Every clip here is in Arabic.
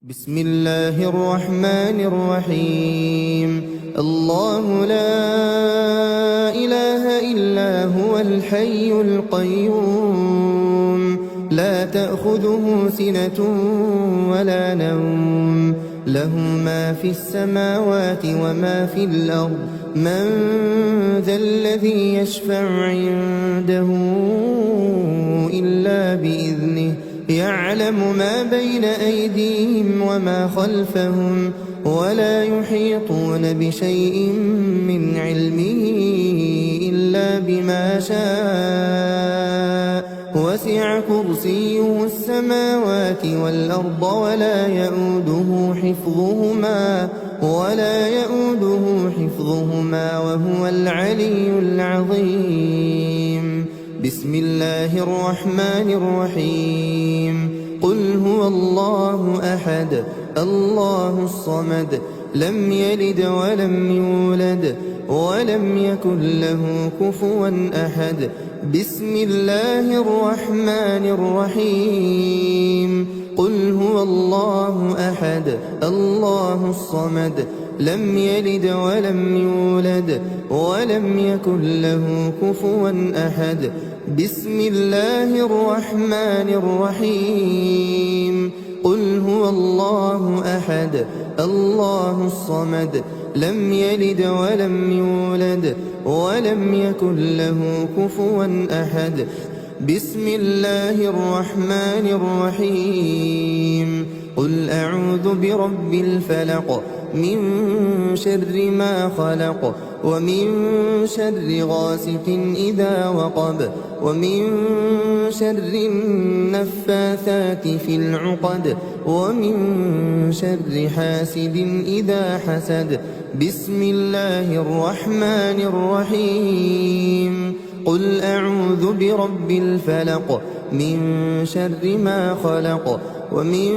بسم الله الرحمن الرحيم الله لا إله إلا هو الحي القيوم لا تأخذه سنة ولا نوم له ما في السماوات وما في الأرض من ذا الذي يشفع عنده إلا بإذنه يعلم ما بين أيديهم وما خلفهم ولا يحيطون بشيء من علمه إلا بما شاء وسع كرسيه السماوات والأرض ولا يؤوده حفظهما وهو العلي العظيم بسم الله الرحمن الرحيم قل هو الله أحد الله الصمد لم يلد ولم يولد ولم يكن له كفوا أحد بسم الله الرحمن الرحيم قل هو الله أحد الله الصمد لم يلد ولم يولد ولم يكن له كفوا أحد بسم الله الرحمن الرحيم قل هو الله أحد الله الصمد لم يلد ولم يولد ولم يكن له كفوا أحد بسم الله الرحمن الرحيم قل أعوذ برب الفلق من شر ما خلق ومن شر غاسق إذا وقب ومن شر النفاثات في العقد ومن شر حاسد إذا حسد بسم الله الرحمن الرحيم قل أعوذ برب الفلق من شر ما خلق ومن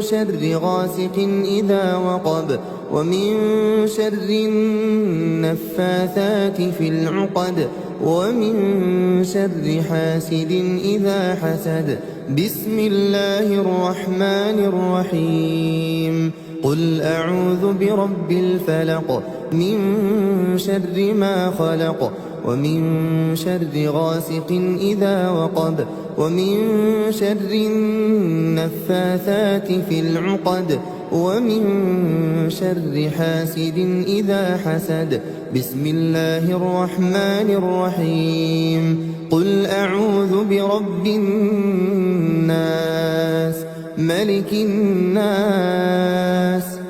شر غاسق إذا وقب ومن شر النفاثات في العقد ومن شر حاسد إذا حسد بسم الله الرحمن الرحيم قل أعوذ برب الفلق من شر ما خلق ومن شر غاسق إذا وقب ومن شر النفاثات في العقد ومن شر حاسد إذا حسد بسم الله الرحمن الرحيم قل أعوذ برب الناس ملك الناس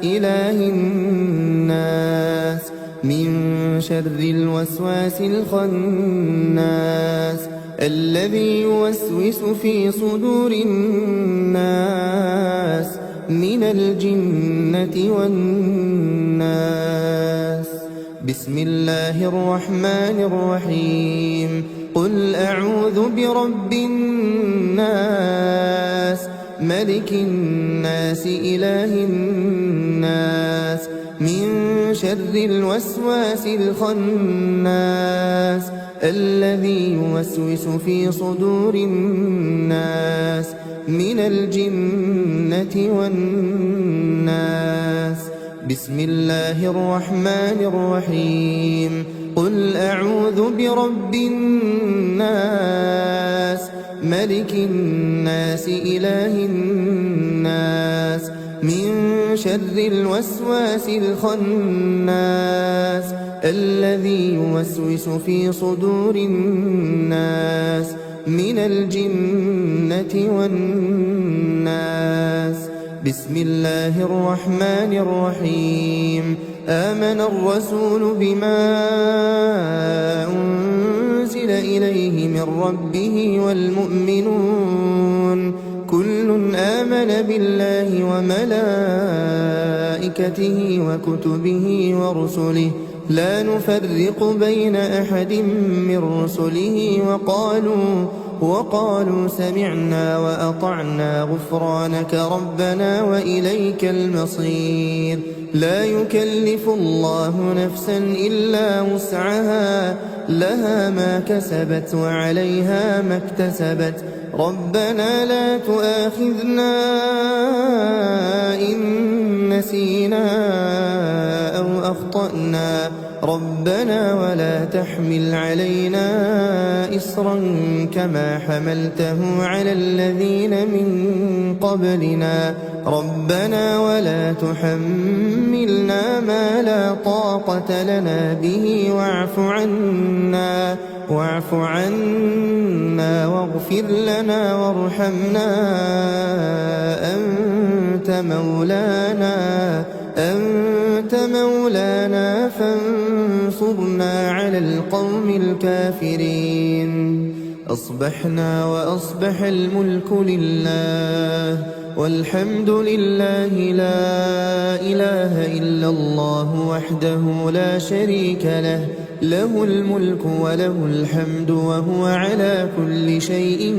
إله الناس من شر الوسواس الخناس الذي يوسوس في صدور الناس من الجنة والناس بسم الله الرحمن الرحيم قل أعوذ برب الناس ملك الناس إله الناس من شر الوسواس الخناس الذي يوسوس في صدور الناس من الجنة والناس بسم الله الرحمن الرحيم قل أعوذ برب الناس ملك الناس إله الناس من شر الوسواس الخناس الذي يوسوس في صدور الناس من الجنة والناس بسم الله الرحمن الرحيم آمن الرسول بما أنزل إليه من ربه والمؤمنون كل آمن بالله وملائكته وكتبه ورسله لا نفرق بين أحد من رسله وقالوا سمعنا وأطعنا غفرانك ربنا وإليك المصير لا يكلف الله نفسا إلا وسعها لها ما كسبت وعليها ما اكتسبت ربنا لا تؤاخذنا إن أخطأنا ربنا ولا تحمل علينا إصرا كما حملته على الذين من قبلنا ربنا ولا تحملنا ما لا طاقة لنا به واعف عنا واغفر لنا وارحمنا أنت مولانا فانصرنا على القوم الكافرين. أصبحنا وأصبح الملك لله والحمد لله لا إله إلا الله وحده لا شريك له له الملك وله الحمد وهو على كل شيء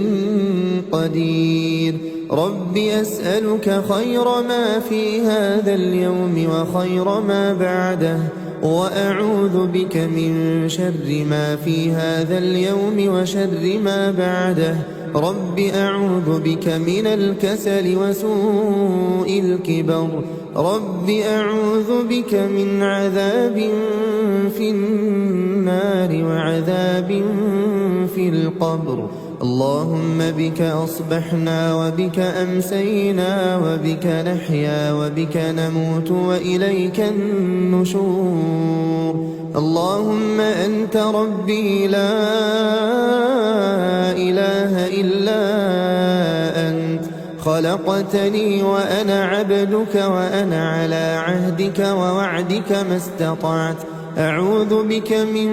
قدير. رب أسألك خير ما في هذا اليوم وخير ما بعده وأعوذ بك من شر ما في هذا اليوم وشر ما بعده. رب أعوذ بك من الكسل وسوء الكبر. رب أعوذ بك من عذاب في النار وعذاب في القبر. اللهم بك أصبحنا وبك أمسينا وبك نحيا وبك نموت وإليك النشور. اللهم أنت ربي لا إله إلا أنت خلقتني وأنا عبدك وأنا على عهدك ووعدك ما استطعت. أعوذ بك من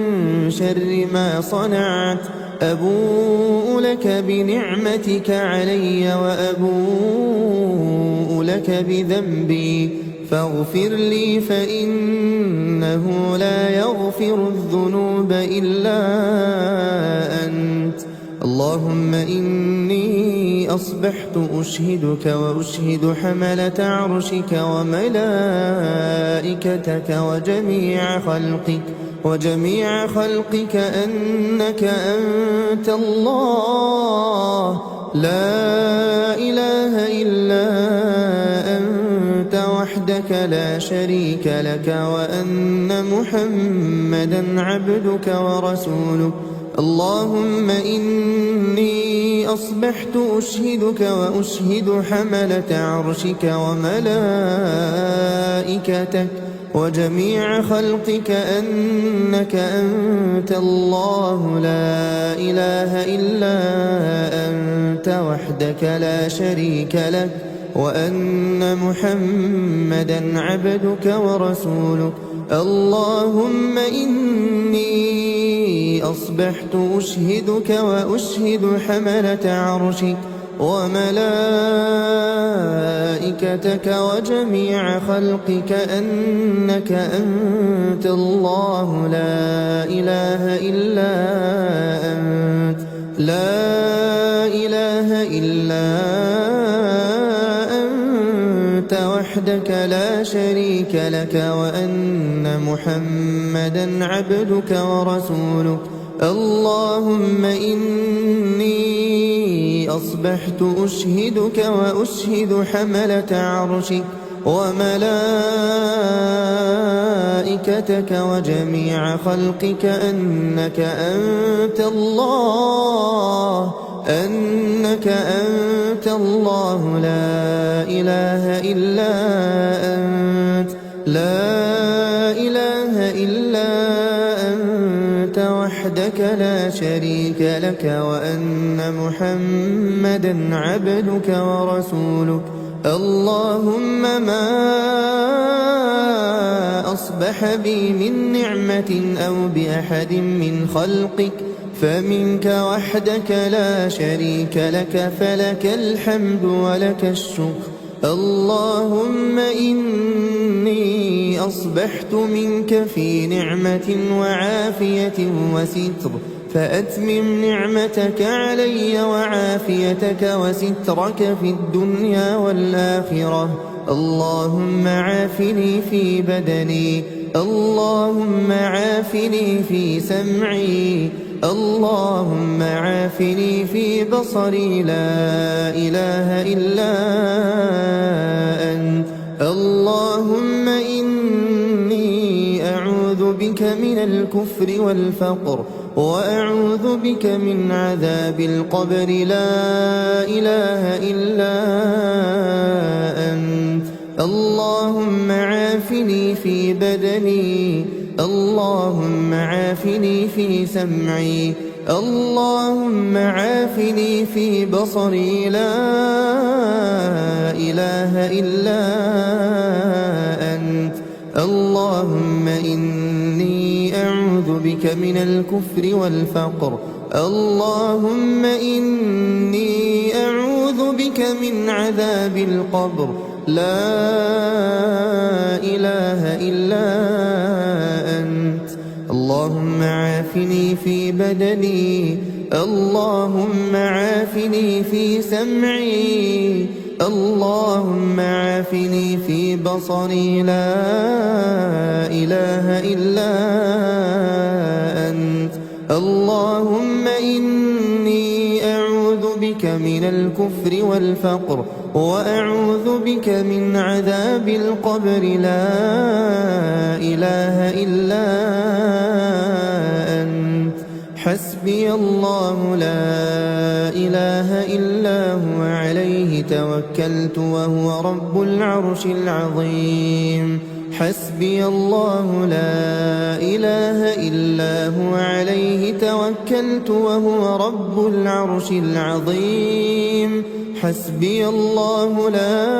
شر ما صنعت. أبوء لك بنعمتك علي وأبوء لك بذنبي فاغفر لي فإنه لا يغفر الذنوب إلا أنت. اللهم إني أصبحت أشهدك وأشهد حملة عرشك وملائكتك وجميع خلقك أنك أنت الله لا إله إلا أنت وحدك لا شريك لك وأن محمدا عبدك ورسولك. اللهم إني أصبحت أشهدك وأشهد حملة عرشك وملائكتك وجميع خلقك أنك أنت الله لا إله إلا أنت وحدك لا شريك لك وأن محمدا عبدك ورسولك. اللهم إني أصبحت أشهدك وأشهد حملة عرشك وملائكتك وجميع خلقك أنك أنت الله لا إله إلا أنت وحدك لا شريك لك وأن محمدا عبدك ورسولك. اللهم إني أصبحت أشهدك وأشهد حملة عرشك وملائكتك وجميع خلقك أنك أنت الله لا إله إلا أنت وحدك لا شريك لك وأن محمدا عبدك ورسولك. اللهم ما أصبح بي من نعمة أو بأحد من خلقك فمنك وحدك لا شريك لك فلك الحمد ولك الشكر. اللهم إني أصبحت منك في نعمة وعافية وستر فأتمم نعمتك علي وعافيتك وسترك في الدنيا والآخرة. اللهم عافني في بدني. اللهم عافني في سمعي. اللهم عافني في بصري لا إله إلا أنت. اللهم إني بك من الكفر والفقر وأعوذ بك من عذاب القبر لا إله إلا أنت اللهم عافني في بدني اللهم عافني في سمعي اللهم عافني في بصري لا إله إلا أنت اللهم إني أعوذ بك من الكفر والفقر اللهم إني أعوذ بك من عذاب القبر لا إله إلا أنت اللهم عافني في بدني اللهم عافني في سمعي اللهم عافني في بصري لا إله إلا أنت اللهم إني أعوذ بك من الكفر والفقر وأعوذ بك من عذاب القبر لا إله إلا أنت حسبي الله لا إله إلا هو عليه توكلت وهو رب العرش العظيم حسبي الله لا إله إلا هو عليه توكلت وهو رب العرش العظيم حسبي الله لا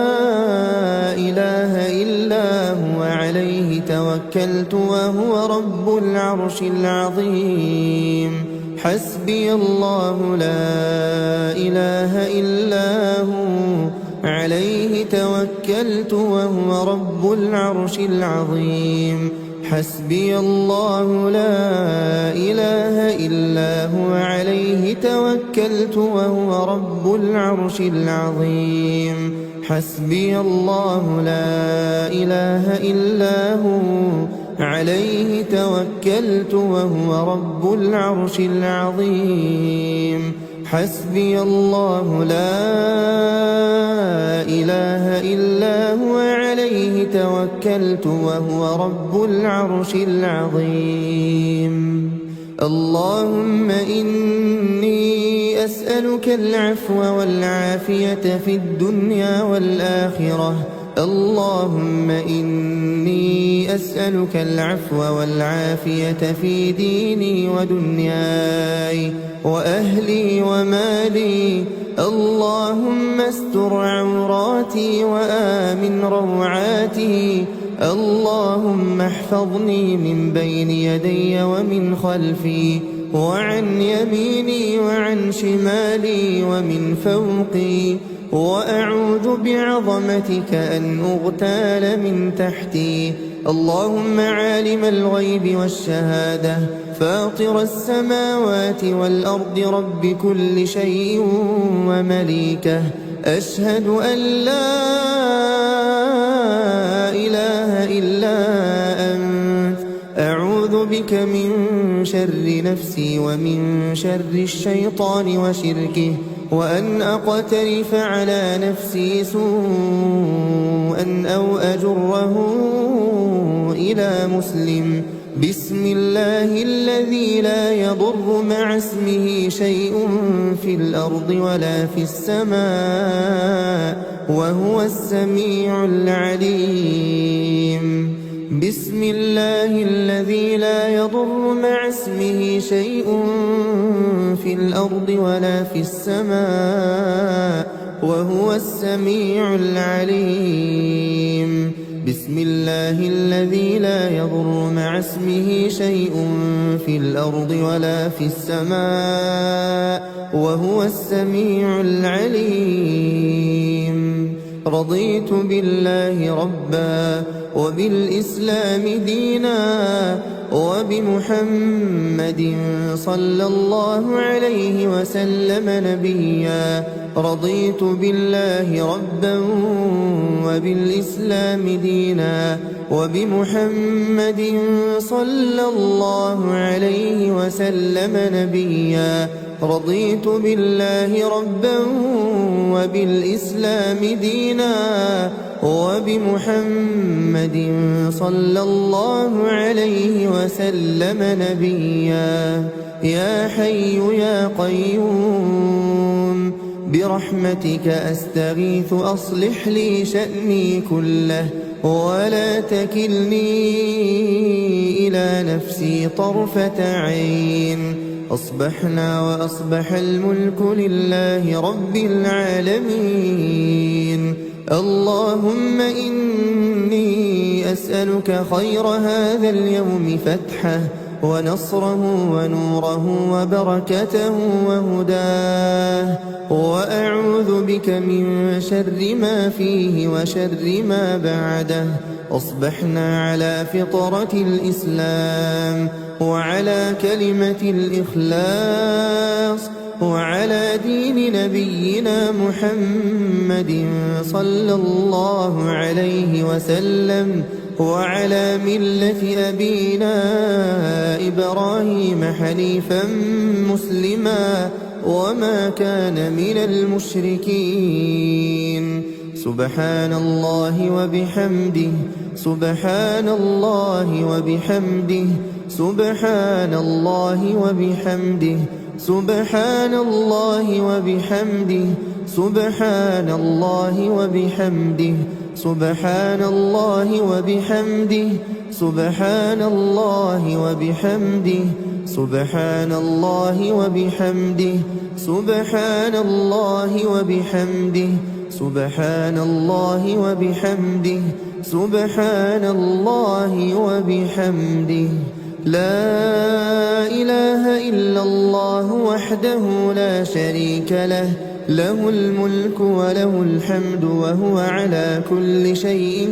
إله إلا هو عليه توكلت وهو رب العرش العظيم حسبي الله لا إله إلا هو عليه توكلت وهو رب العرش العظيم حسبي الله لا إله إلا هو عليه توكلت وهو رب العرش العظيم حسبي الله لا إله إلا هو عليه توكلت وهو رب العرش العظيم حسبي الله لا إله إلا هو عليه توكلت وهو رب العرش العظيم اللهم إني أسألك العفو والعافية في الدنيا والآخرة اللهم إني أسألك العفو والعافية في ديني ودنياي وأهلي ومالي اللهم استر عوراتي وآمن روعاتي اللهم احفظني من بين يدي ومن خلفي وعن يميني وعن شمالي ومن فوقي وأعوذ بعظمتك أن أغتال من تحتي اللهم عالم الغيب والشهادة فاطر السماوات والأرض رب كل شيء ومليكه أشهد أن لا إله إلا أنت أعوذ بك من شر نفسي ومن شر الشيطان وشركه وأن أقترف على نفسي سوءا أو أجره إلى مسلم بسم الله الذي لا يضر مع اسمه شيء في الأرض ولا في السماء وهو السميع العليم بسم الله الذي لا يضر مع اسمه شيء في الأرض ولا في السماء وهو السميع العليم بسم الله الذي لا يضر مع اسمه شيء في الأرض ولا في السماء وهو السميع العليم رضيت بالله ربا وبالإسلام دينا وبمحمد صلى الله عليه وسلم نبيا رضيت بالله ربا وبالإسلام دينا وبمحمد صلى الله عليه وسلم نبيا رضيت بالله ربا وبالإسلام دينا وبمحمد صلى الله عليه وسلم نبيا. يا حي يا قيوم برحمتك أستغيث أصلح لي شأني كله ولا تكلني إلى نفسي طرفة عين. أصبحنا وأصبح الملك لله رب العالمين. اللهم إني أسألك خير هذا اليوم فتحه ونصره ونوره وبركته وهداه، وأعوذ بك من شر ما فيه وشر ما بعده. أصبحنا على فطرة الإسلام وعلى كلمة الإخلاص وعلى دين نبينا محمد صلى الله عليه وسلم وعلى ملة أبينا إبراهيم حنيفا مسلما وما كان من المشركين. سبحان الله وبحمده سبحان الله وبحمده سبحان الله وبحمده سبحان الله وبحمده سبحان الله وبحمده سبحان الله وبحمده سبحان الله وبحمده سبحان الله وبحمده سبحان الله وبحمده سبحان الله وبحمده سبحان الله وبحمده. لا إله إلا الله وحده لا شريك له، له الملك وله الحمد وهو على كل شيء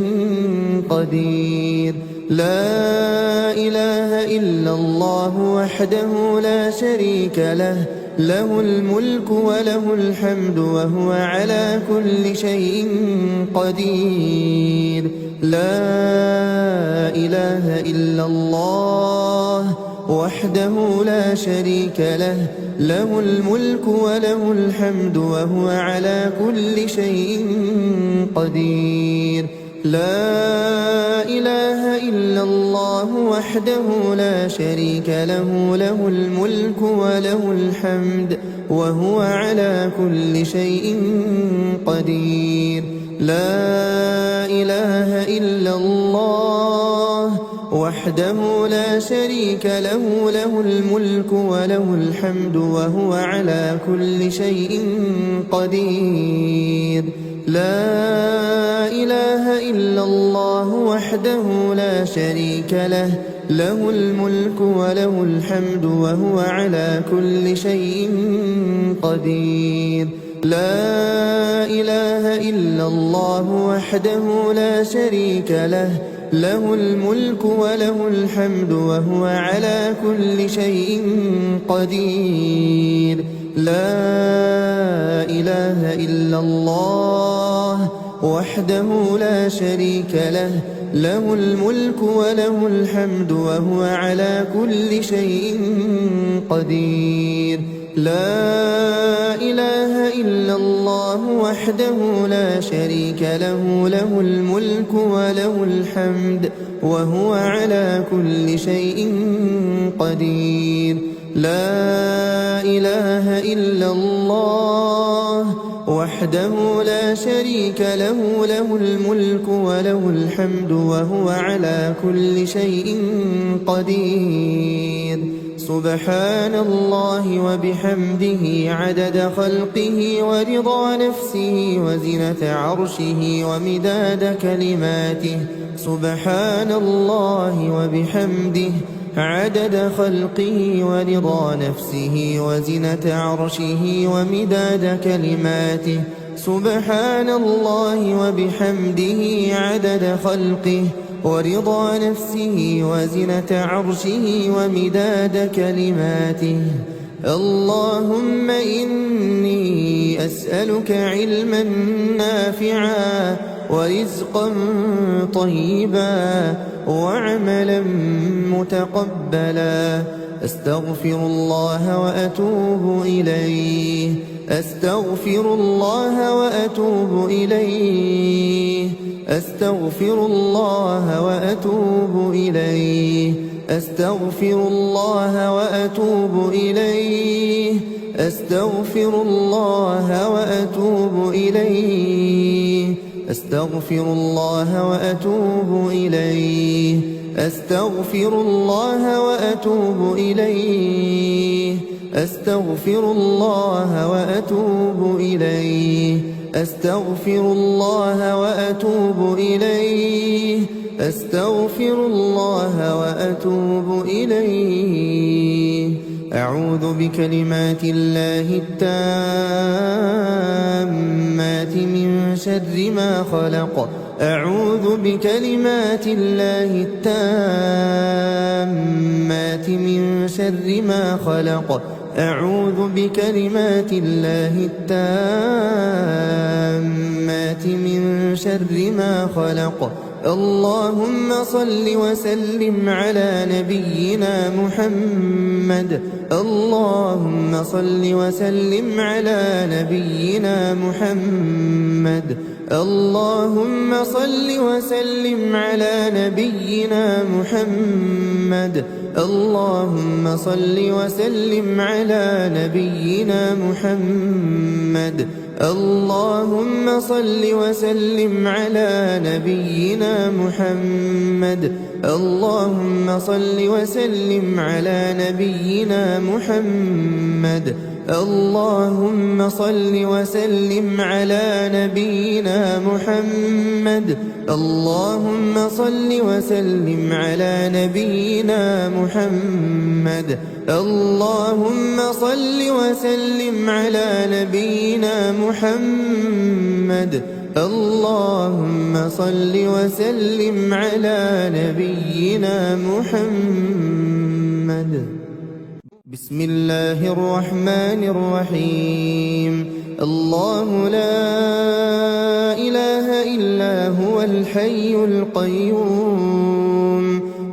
قدير. لا إله إلا الله وحده لا شريك له، له الملك وله الحمد وهو على كل شيء قدير. لا إله إلا الله وحده لا شريك له، له الملك وله الحمد وهو على كل شيء قدير. لا إله إلا الله وحده لا شريك له، له الملك وله الحمد وهو على كل شيء قدير. لا إله إلا الله وحده لا شريك له، له الملك وله الحمد وهو على كل شيء قدير. لا إله إلا الله وحده لا شريك له، له الملك وله الحمد وهو على كل شيء قدير. لا إله إلا الله وحده لا شريك له، له الملك وله الحمد وهو على كل شيء قدير. لا إله إلا الله وحده لا شريك له، له الملك وله الحمد وهو على كل شيء قدير. لا إله إلا الله وحده لا شريك له، له الملك وله الحمد وهو على كل شيء قدير. لا إله إلا الله وحده لا شريك له، له الملك وله الحمد وهو على كل شيء قدير. سبحان الله وبحمده عدد خلقه ورضا نفسه وزنة عرشه ومداد كلماته. سبحان الله وبحمده عدد خلقه ورضا نفسه وزنة عرشه ومداد كلماته. سبحان الله وبحمده عدد خلقه ورضا نفسه وزنة عرشه ومداد كلماته. اللهم إني أسألك علما نافعا ورزقا طيبا وعملا متقبلا. أستغفر الله وأتوب إليه، أستغفر الله وأتوب إليه، أستغفر الله وأتوب إليه أستغفر الله وأتوب إليه أستغفر الله وأتوب إليه أستغفر الله وأتوب إليه أستغفر الله وأتوب إليه أستغفر الله وأتوب إليه أستغفر الله وأتوب إليه أستغفر الله وأتوب إليه أعوذ بكلمات الله التامات من شر ما خلق أعوذ بكلمات الله التامات من شر ما خلق أعوذ بكلمات الله التامات من شر ما خلق اللهم صل وسلم على نبينا محمد اللهم صل وسلم على نبينا محمد اللهم صل وسلم على نبينا محمد اللهم صل وسلم على نبينا محمد اللهم صل وسلم على نبينا محمد اللهم صل وسلم على نبينا محمد اللهم صل وسلم على نبينا محمد اللهم صل وسلم على نبينا محمد اللهم صل وسلم على نبينا محمد اللهم صل وسلم على نبينا محمد بسم الله الرحمن الرحيم الله لا إله إلا هو الحي القيوم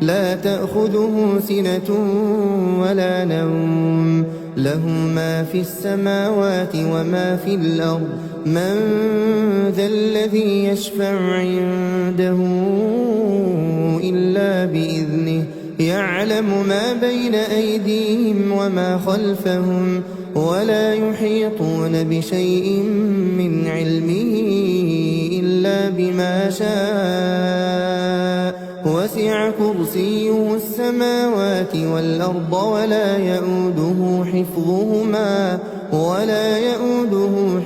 لا تأخذه سنة ولا نوم له ما في السماوات وما في الأرض من ذا الذي يشفع عنده إلا بإذنه يعلم ما بين أيديهم وما خلفهم ولا يحيطون بشيء من علمه إلا بما شاء وسع كرسيه السماوات والأرض ولا يؤوده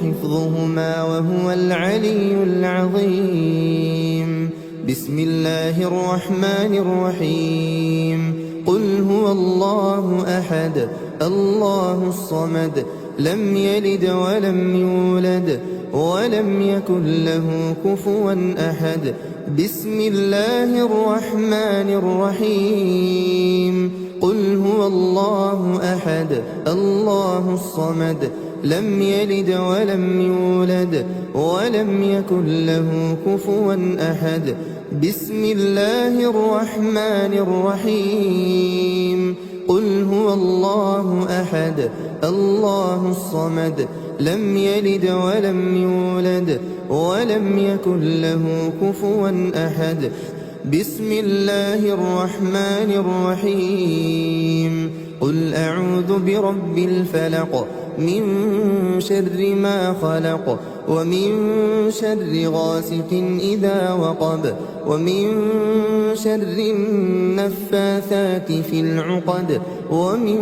حفظهما وهو العلي العظيم بسم الله الرحمن الرحيم قل هو الله أحد الله الصمد لم يلد ولم يولد ولم يكن له كفوا أحد بسم الله الرحمن الرحيم قل هو الله أحد الله الصمد لم يلد ولم يولد ولم يكن له كفوا أحد بسم الله الرحمن الرحيم قل هو الله أحد الله الصمد لم يلد ولم يولد ولم يكن له كفوا أحد بسم الله الرحمن الرحيم قل أعوذ برب الفلق من شر ما خلق ومن شر غاسق إذا وقب ومن شر النفاثات في العقد ومن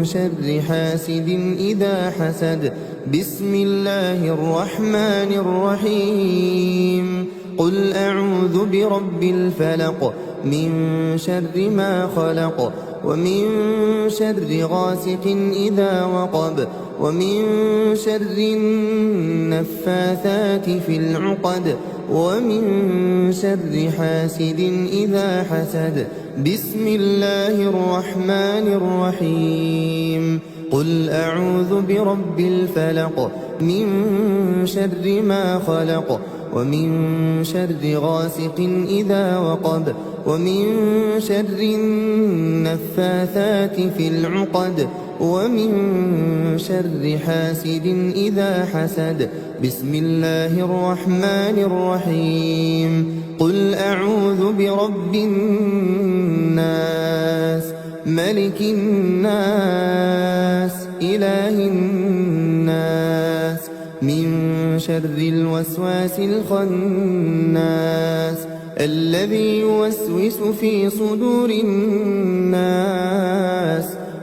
شر حاسد إذا حسد بسم الله الرحمن الرحيم قل أعوذ برب الفلق من شر ما خلق ومن شر غاسق إذا وقب ومن شر النفاثات في العقد ومن شر حاسد إذا حسد بسم الله الرحمن الرحيم قل أعوذ برب الفلق من شر ما خلق ومن شر غاسق إذا وقب ومن شر النفاثات في العقد ومن شر حاسد إذا حسد. بسم الله الرحمن الرحيم. قل أعوذ برب الناس ملك الناس إله الناس من شر الوسواس الخناس الذي يوسوس في صدور الناس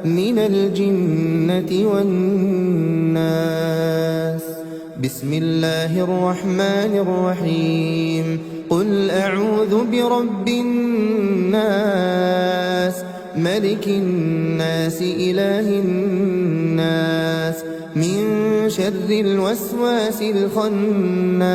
من الجنة والناس. بسم الله الرحمن الرحيم. قل أعوذ برب الناس ملك الناس إله الناس من شر الوسواس الخناس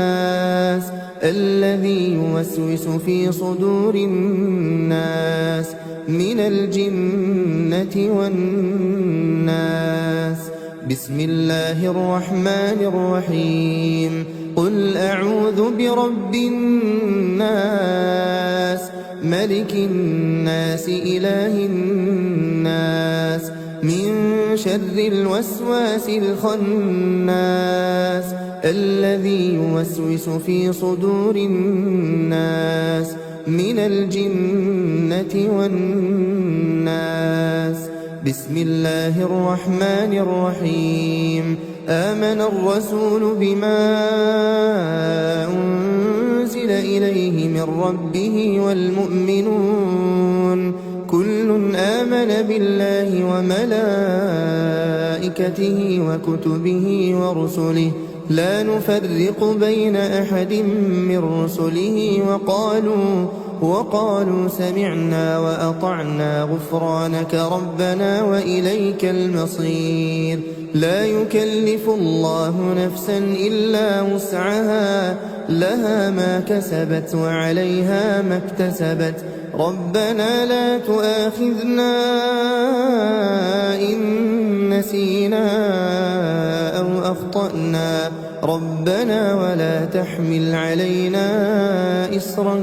الذي يوسوس في صدور الناس من الجنة والناس. بسم الله الرحمن الرحيم. قل أعوذ برب الناس ملك الناس إله الناس من شر الوسواس الخناس الذي يوسوس في صدور الناس من الجنة والناس. بسم الله الرحمن الرحيم. آمن الرسول بما أنزل إليه من ربه والمؤمنون كل آمن بالله وملائكته وكتبه ورسله لا نفرق بين أحد من رسله وقالوا سمعنا وأطعنا غفرانك ربنا وإليك المصير. لا يكلف الله نفسا إلا وسعها لها ما كسبت وعليها ما اكتسبت. ربنا لا تؤاخذنا إن نسينا أو أخطأنا ربنا ولا تحمل علينا إصرا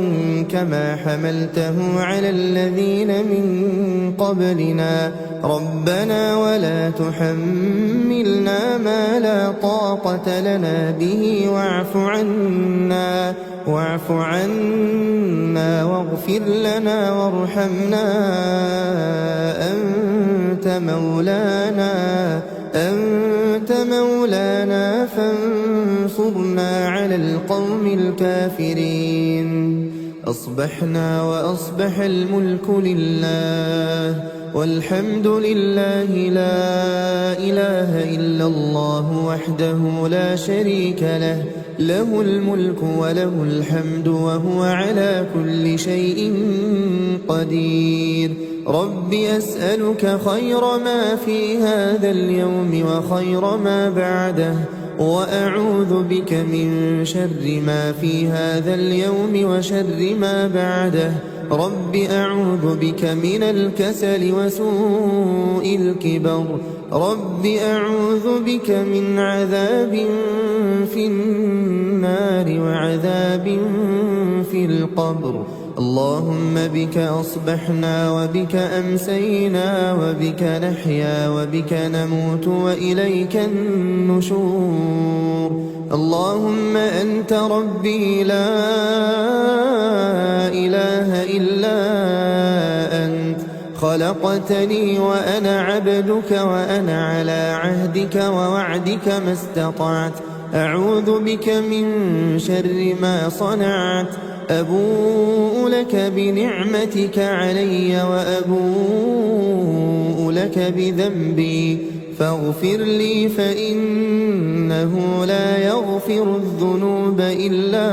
كما حملته على الذين من قبلنا ربنا ولا تحملنا ما لا طاقة لنا به واعف عنا واغفر لنا وارحمنا أنت مولانا فانصرنا على القوم الكافرين. أصبحنا وأصبح الملك لله والحمد لله لا إله إلا الله وحده لا شريك له له الملك وله الحمد وهو على كل شيء قدير. رب أسألك خير ما في هذا اليوم وخير ما بعده وأعوذ بك من شر ما في هذا اليوم وشر ما بعده. رب أعوذ بك من الكسل وسوء الكبر. رب أعوذ بك من عذاب في النار وعذاب في القبر. اللهم بك أصبحنا وبك أمسينا وبك نحيا وبك نموت وإليك النشور. اللهم أنت ربي لا إله إلا أنت خلقتني وأنا عبدك وأنا على عهدك ووعدك ما استطعت. أعوذ بك من شر ما صنعت. أبوء لك بنعمتك علي وأبوء لك بذنبي فاغفر لي فإنه لا يغفر الذنوب إلا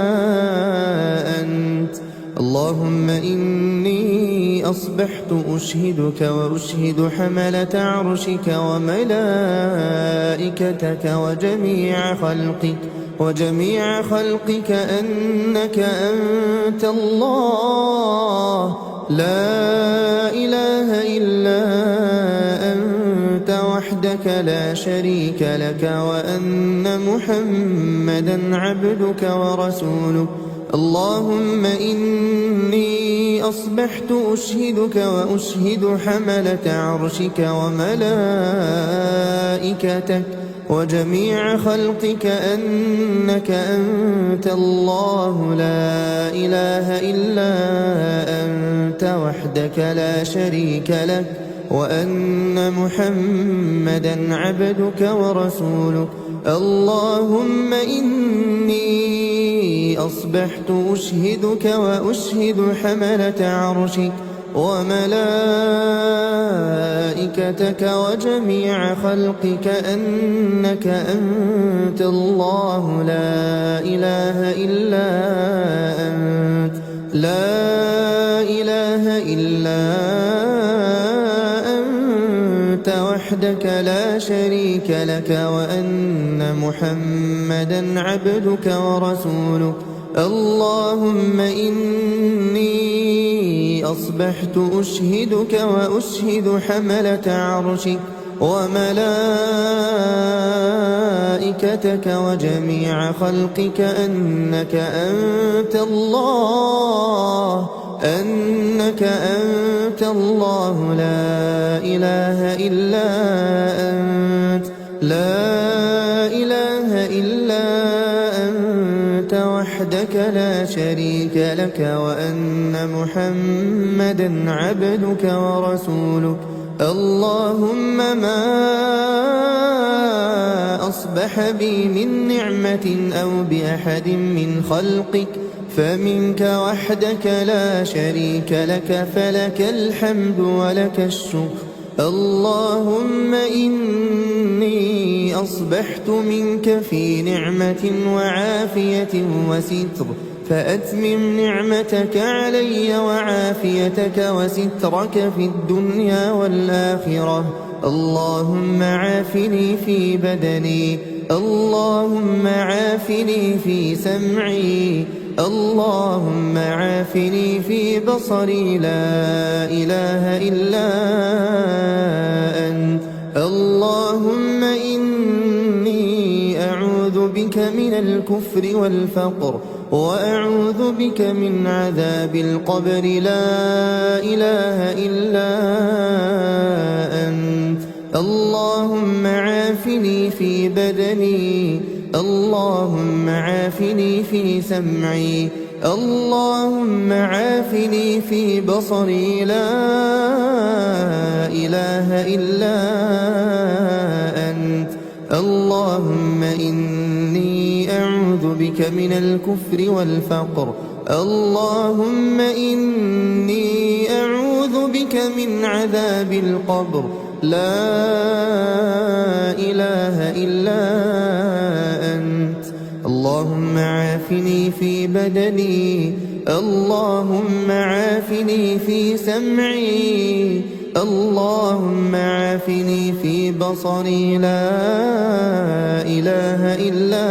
أنت. اللهم إني أصبحت أشهدك وأشهد حملة عرشك وملائكتك وجميع خلقك أنك أنت الله لا إله إلا أنت وحدك لا شريك لك وأن محمدا عبدك ورسولك. اللهم إني أصبحت أشهدك وأشهد حملة عرشك وملائكتك وجميع خلقك أنك أنت الله لا إله إلا أنت وحدك لا شريك لك وأن محمدًا عبدك ورسولك. اللهم إني أصبحت أشهدك وأشهد حملة عرشك وملائكتك وجميع خلقك أنك أنت الله لا إله إلا أنت لا إله إلا أنت وحدك لا شريك لك وأن محمدًا عبدك ورسولك. اللهم إني أصبحت أشهدك وأشهد حملة عرشك وملائكتك وجميع خلقك أنك أنت الله لا إله إلا أنت لا إله إلا أنت وحدك لا شريك لك وأن محمدًا عبدك ورسولك. اللهم ما أصبح بي من نعمة أو بأحد من خلقك فمنك وحدك لا شريك لك فلك الحمد ولك الشكر. اللهم إني أصبحت منك في نعمة وعافية وستر فأتمم نعمتك علي وعافيتك وسترك في الدنيا والآخرة. اللهم عافني في بدني اللهم عافني في سمعي اللهم عافني في بصري لا إله إلا أنت. اللهم إني أعوذ بك من الكفر والفقر وأعوذ بك من عذاب القبر لا إله إلا أنت. اللهم عافني في بدني اللهم عافني في سمعي اللهم عافني في بصري لا إله إلا أنت. اللهم إني أعوذ بك من الكفر والفقر اللهم إني أعوذ بك من عذاب القبر لا إله إلا أنت. اللهم عافني في بدني اللهم عافني في سمعي اللهم عافني في بصري لا إله إلا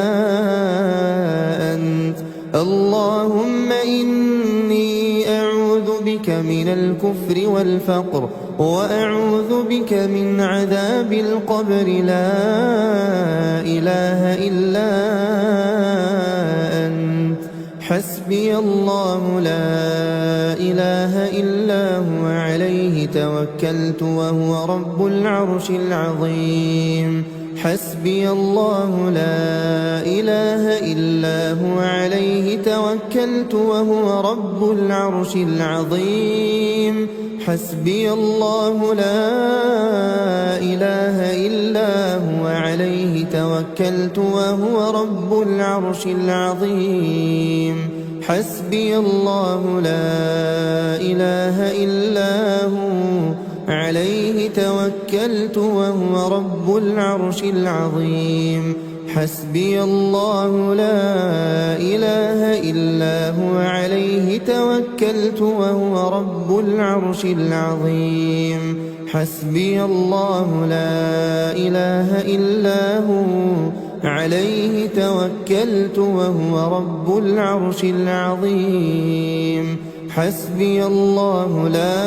أنت. اللهم إني أعوذ بك من الكفر والفقر وأعوذ بك من عذاب القبر لا إله إلا أنت. حسبي الله لا إله إلا هو عليه توكلت وهو رب العرش العظيم. حسبي الله لا إله إلا هو عليه توكلت وهو رب العرش العظيم. حسبي الله لا إله إلا هو عليه توكلت وهو رب العرش العظيم. حسبي الله لا إله إلا هو عليه توكلت وهو رب العرش العظيم. حسبي الله لا إله إلا هو عليه توكلت وهو رب العرش العظيم. حسبي الله لا إله إلا هو عليه توكلت وهو رب العرش العظيم. حسبي الله لا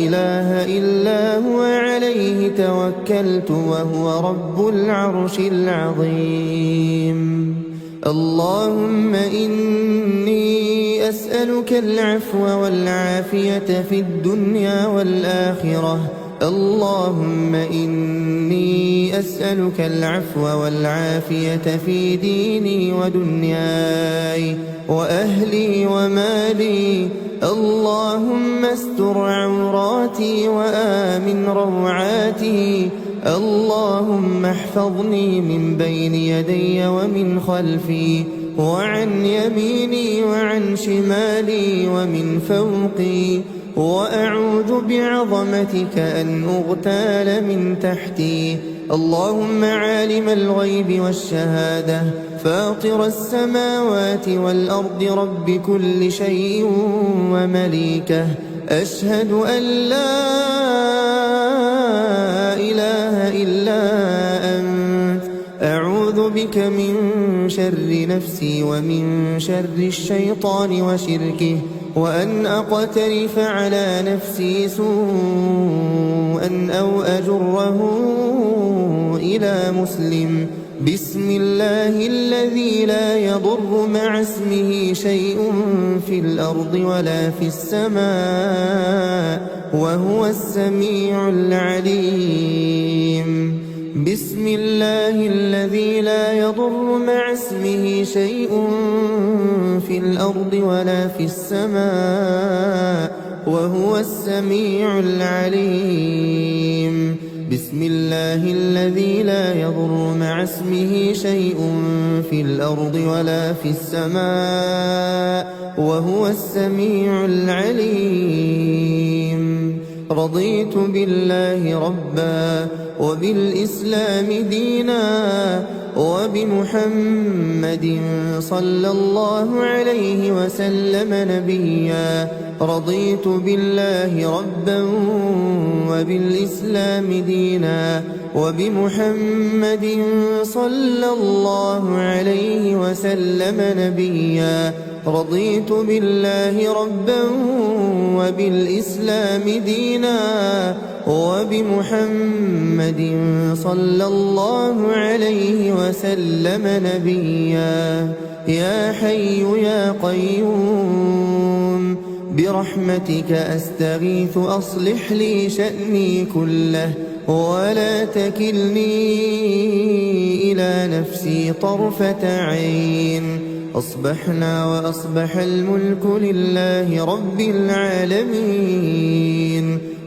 إله إلا هو عليه توكلت وهو رب العرش العظيم. اللهم إني أسألك العفو والعافية في الدنيا والآخرة. اللهم إني أسألك العفو والعافية في ديني ودنياي وأهلي ومالي. اللهم استر عوراتي وآمن روعاتي. اللهم احفظني من بين يدي ومن خلفي وعن يميني وعن شمالي ومن فوقي، وأعوذ بعظمتك أن أغتال من تحتي. اللهم عالم الغيب والشهادة فاطر السماوات والأرض رب كل شيء ومليكه، أشهد أن لا إله إلا أنت، أعوذ بك من شر نفسي ومن شر الشيطان وشركه، وأن أقترف على نفسي سوءا أو أجره إلى مسلم. بسم الله الذي لا يضر مع اسمه شيء في الأرض ولا في السماء وهو السميع العليم. بسم الله الذي لا يضر مع اسمه شيء في الأرض ولا في السماء وهو السميع العليم. بسم الله الذي لا يضر مع اسمه شيء في الأرض ولا في السماء وهو السميع العليم. رضيت بالله ربا وبالإسلام دينا وبمحمد صلى الله عليه وسلم نبيا. رضيت بالله ربا وبالإسلام دينا وبمحمد صلى الله عليه وسلم نبيا. رضيت بالله ربا وبالإسلام دينا وبمحمد صلى الله عليه وسلم نبيا. يا حي يا قيوم برحمتك أستغيث أصلح لي شأني كله ولا تكلني إلى نفسي طرفة عين. أصبحنا وأصبح الملك لله رب العالمين.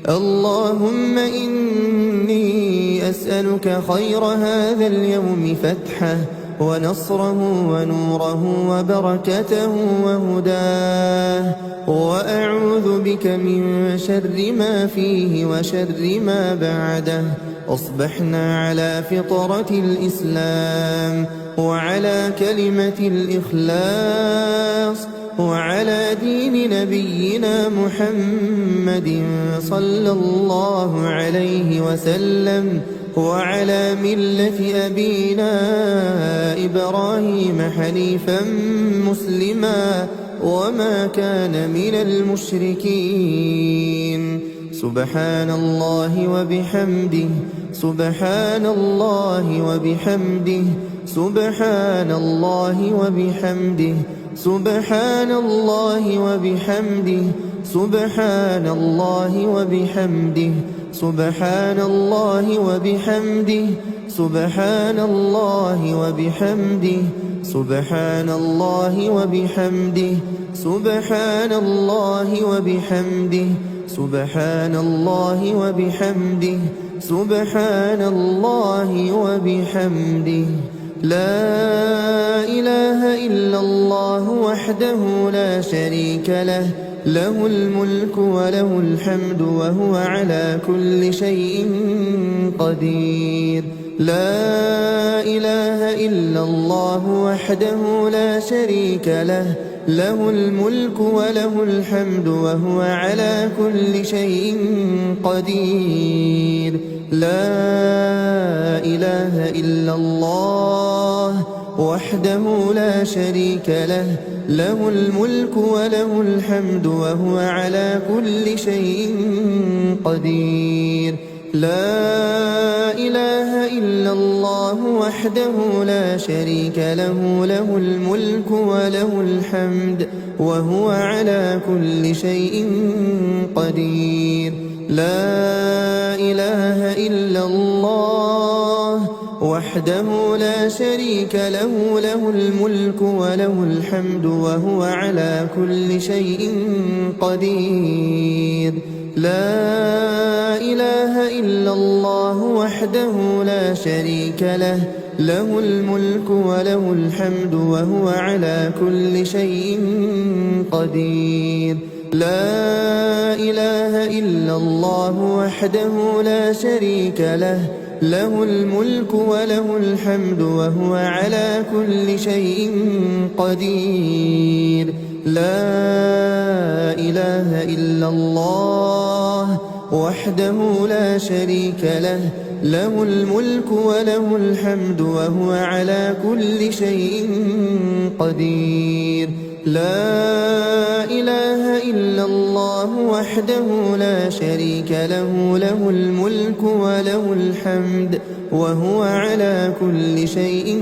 اللهم إني أسألك خير هذا اليوم فتحه ونصره ونوره وبركته وهداه، وأعوذ بك من شر ما فيه وشر ما بعده. أصبحنا على فطرة الإسلام وعلى كلمة الإخلاص وعلى دين نبينا محمد صلى الله عليه وسلم وعلى ملة أبينا إبراهيم حنيفا مسلما وما كان من المشركين. سبحان الله وبحمده سبحان الله وبحمده سبحان الله وبحمده سبحان الله وبحمده سبحان الله وبحمده سبحان الله وبحمده سبحان الله وبحمده سبحان الله وبحمده سبحان الله وبحمده سبحان الله وبحمده سبحان الله وبحمده. لا إله إلا الله وحده لا شريك له، له الملك وله الحمد وهو على كل شيء قدير. لا إله إلا الله وحده لا شريك له، له الملك وله الحمد وهو على كل شيء قدير. لا إله إلا الله وحده لا شريك له، له الملك وله الحمد وهو على كل شيء قدير. لا إله إلا الله وحده لا شريك له له الملك وله الحمد وهو على كل شيء قدير لا إله إلا الله وحده لا شريك له له الملك وله الحمد وهو على كل شيء قدير لا إله إلا الله وحده لا شريك له له الملك وله الحمد وهو على كل شيء قدير لا إله إلا الله وحده لا شريك له له الملك وله الحمد وهو على كل شيء قدير لا إله إلا الله وحده لا شريك له له الملك وله الحمد وهو على كل شيء قدير لا إله إلا الله وحده لا شريك له له الملك وله الحمد وهو على كل شيء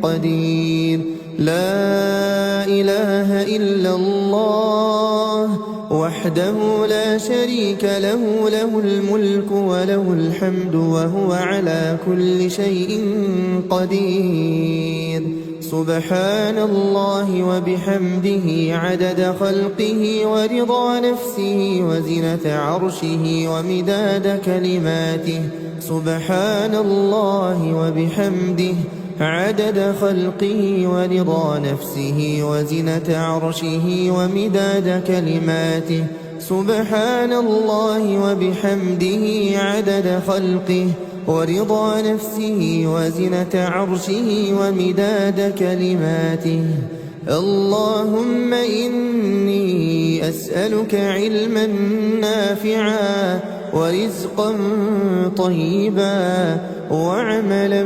قدير لا إله إلا الله وحده لا شريك له له الملك وله الحمد وهو على كل شيء قدير سبحان الله وبحمده عدد خلقه ورضا نفسه وزنة عرشه ومداد كلماته سبحان الله وبحمده عدد خلقه ورضا نفسه وزنة عرشه ومداد كلماته سبحان الله وبحمده عدد خلقه ورضا نفسه وزنة عرشه ومداد كلماته اللهم إني أسألك علما نافعا ورزقا طيبا وعملا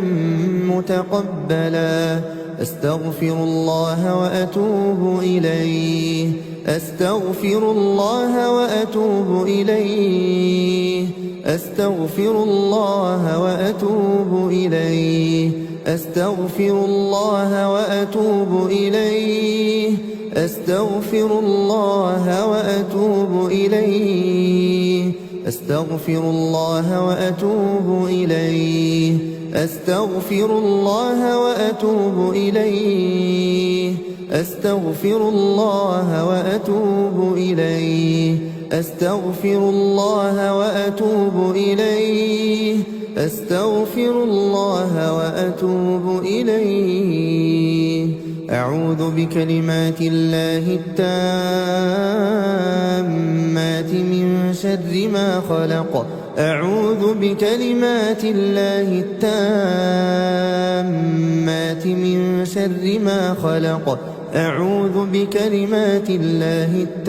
متقبلا أستغفر الله وأتوب إليه أستغفر الله وأتوب إليه أستغفر الله وأتوب إليه أستغفر الله وأتوب إليه أستغفر الله وأتوب إليه أستغفر الله وأتوب إليه أستغفر الله وأتوب إليه أستغفر الله وأتوب إليه أستغفر الله وأتوب إليه أستغفر الله وأتوب إليه أعوذ بكلمات الله التامات من شر ما خلق أعوذ بكلمات الله التامات من شر ما خلق أعوذ بكلمات الله التامات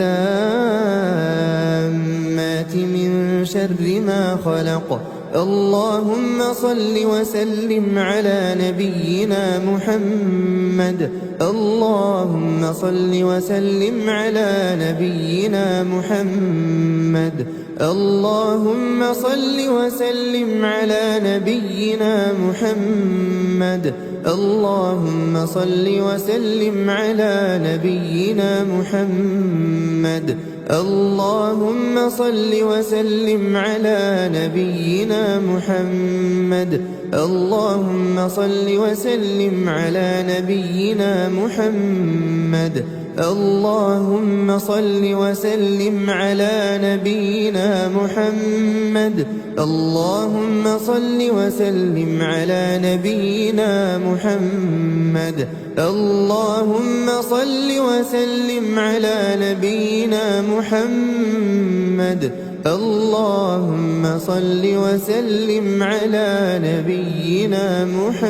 من شر ما خلق اللهم صل وسلم على نبينا محمد اللهم صل وسلم على نبينا محمد اللهم صل وسلم على نبينا محمد اللهم صل وسلم على نبينا محمد اللهم صل وسلم على نبينا محمد اللهم صل وسلم على نبينا محمد اللهم صل وسلم على نبينا محمد اللهم صل وسلم على نبينا محمد اللهم صل وسلم على نبينا محمد اللهم صل وسلم على نبينا محمد